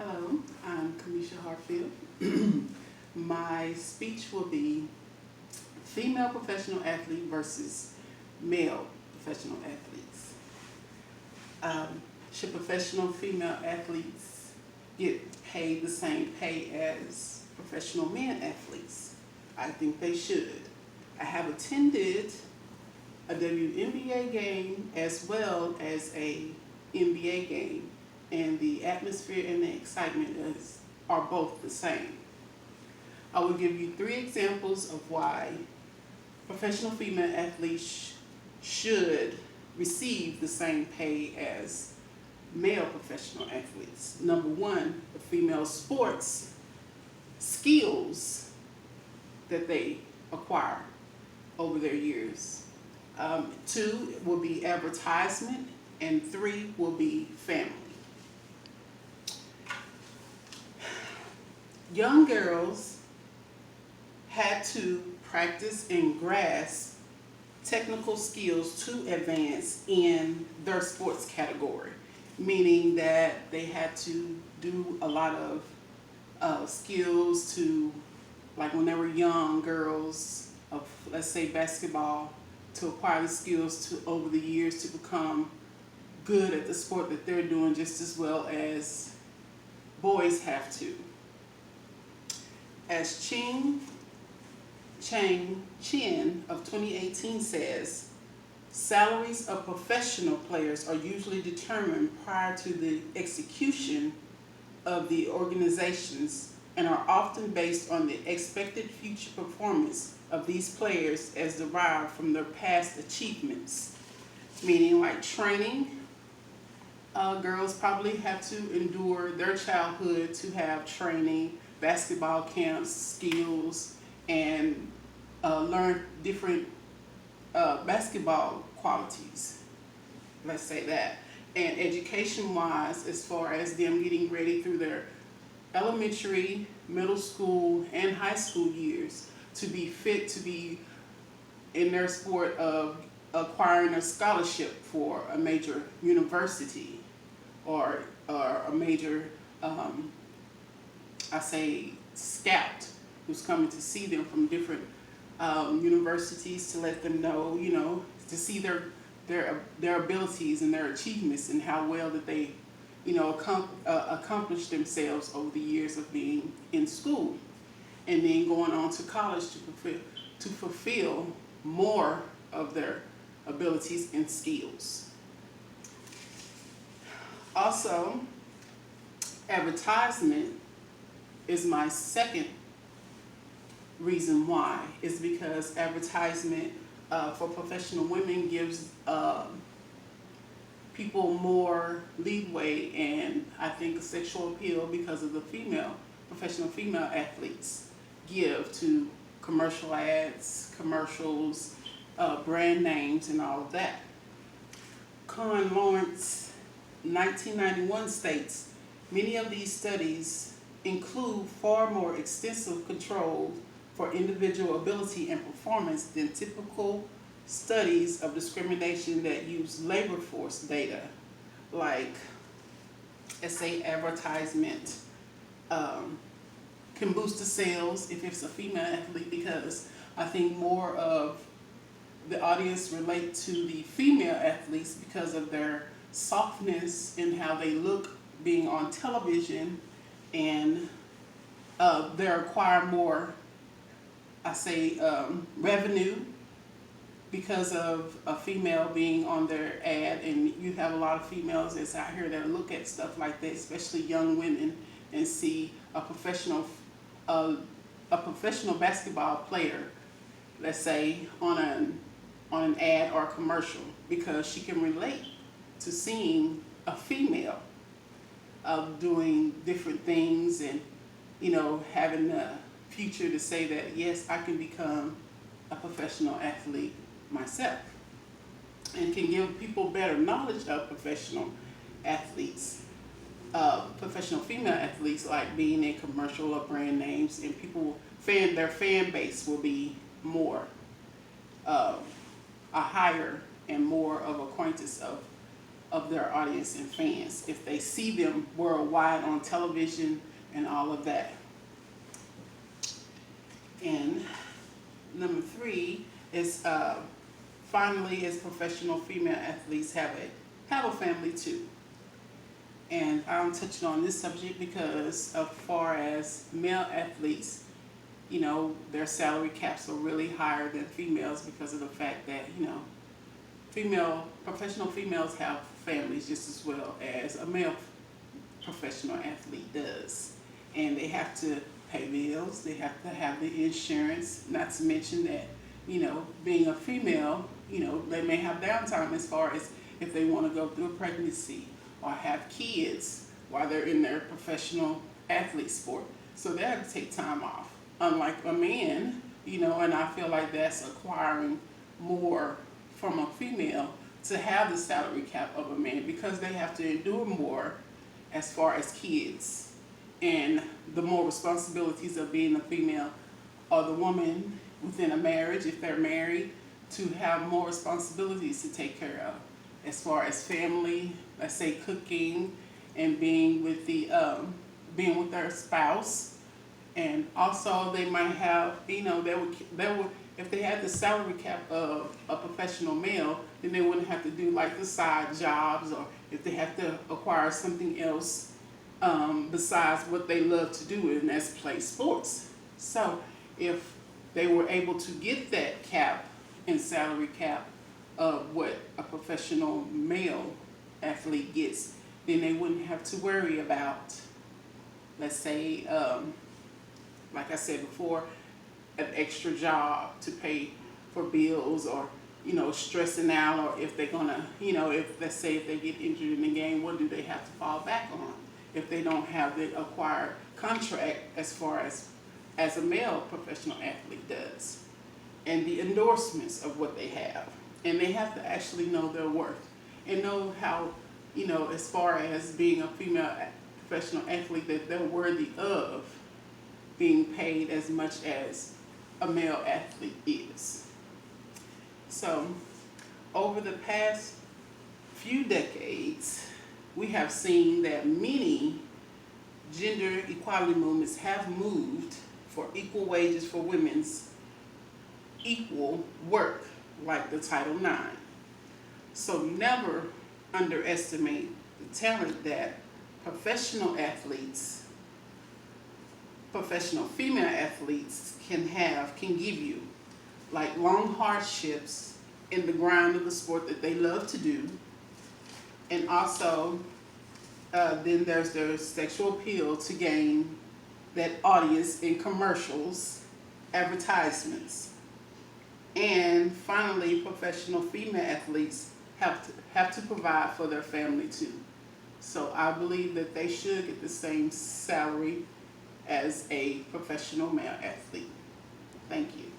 Hello, I'm Kamisha Hartfield. My speech will be female professional athlete versus male professional athletes. Should professional female athletes get paid the same pay as professional men athletes? I think they should. I have attended a WNBA game as well as a NBA game, and the atmosphere and the excitement are both the same. I will give you three examples of why professional female athletes should receive the same pay as male professional athletes. Number one, the female sports skills that they acquire over their years. Two will be advertisement, and three will be family. Young girls had to practice and grasp technical skills to advance in their sports category, meaning that they had to do a lot of skills to, like when they were young girls, of let's say basketball, to acquire the skills to over the years to become good at the sport that they're doing just as well as boys have to. As Chang Chen of 2018 says, salaries of professional players are usually determined prior to the execution of the organizations and are often based on the expected future performance of these players as derived from their past achievements. Meaning, like training, girls probably have to endure their childhood to have training, basketball camps, skills, and learn different basketball qualities, let's say that. And education-wise, as far as them getting ready through their elementary, middle school, and high school years to be fit to be in their sport of acquiring a scholarship for a major university or a major, I say, scout who's coming to see them from different universities to let them know, to see their abilities and their achievements and how well that they, accomplish themselves over the years of being in school, and then going on to college to fulfill more of their abilities and skills. Also, advertisement is my second reason why. Is because advertisement for professional women gives people more leeway and I think sexual appeal because of the professional female athletes give to commercial ads, commercials, brand names, and all of that. Con Lawrence 1991 states, many of these studies include far more extensive control for individual ability and performance than typical studies of discrimination that use labor force data, like, let's say, advertisement can boost the sales if it's a female athlete, because I think more of the audience relate to the female athletes because of their softness and how they look being on television, and they acquire more, I say, revenue because of a female being on their ad. And you have a lot of females that's out here that look at stuff like that, especially young women, and see a professional basketball player, let's say, on an ad or a commercial, because she can relate to seeing a female doing different things and having the future to say that yes, I can become a professional athlete myself, and can give people better knowledge of professional athletes, professional female athletes, like being in commercial or brand names, and their fan base will be more a higher and more of acquaintance of of their audience and fans if they see them worldwide on television and all of that. And number 3 is finally is professional female athletes have a family too. And I'm touching on this subject because as far as male athletes, you know, their salary caps are really higher than females because of the fact that, you know, professional females have families just as well as a male professional athlete does. And they have to pay bills, they have to have the insurance, not to mention that, you know, being a female, you know, they may have downtime as far as if they want to go through a pregnancy or have kids while they're in their professional athlete sport. So they have to take time off. Unlike a man, you know, and I feel like that's acquiring more from a female to have the salary cap of a man because they have to endure more as far as kids and the more responsibilities of being a female or the woman within a marriage, if they're married, to have more responsibilities to take care of as far as family, let's say cooking and being with their spouse. And also they might have, you know, they would if they had the salary cap of a professional male, then they wouldn't have to do like the side jobs, or if they have to acquire something else besides what they love to do, and that's play sports. So if they were able to get that cap and salary cap of what a professional male athlete gets, then they wouldn't have to worry about, let's say, like I said before, an extra job to pay for bills, or, you know, stressing out, or if they're gonna, you know, if let's say if they get injured in the game, what do they have to fall back on if they don't have the acquired contract as far as a male professional athlete does, and the endorsements of what they have. And they have to actually know their worth and know how, you know, as far as being a female professional athlete, that they're worthy of being paid as much as a male athlete is. So over the past few decades, we have seen that many gender equality movements have moved for equal wages for women's equal work, like the Title IX. So never underestimate the talent that professional female athletes can give you, like long hardships in the grind of the sport that they love to do. And also, then there's their sexual appeal to gain that audience in commercials, advertisements. And finally, professional female athletes have to provide for their family too. So I believe that they should get the same salary as a professional male athlete. Thank you.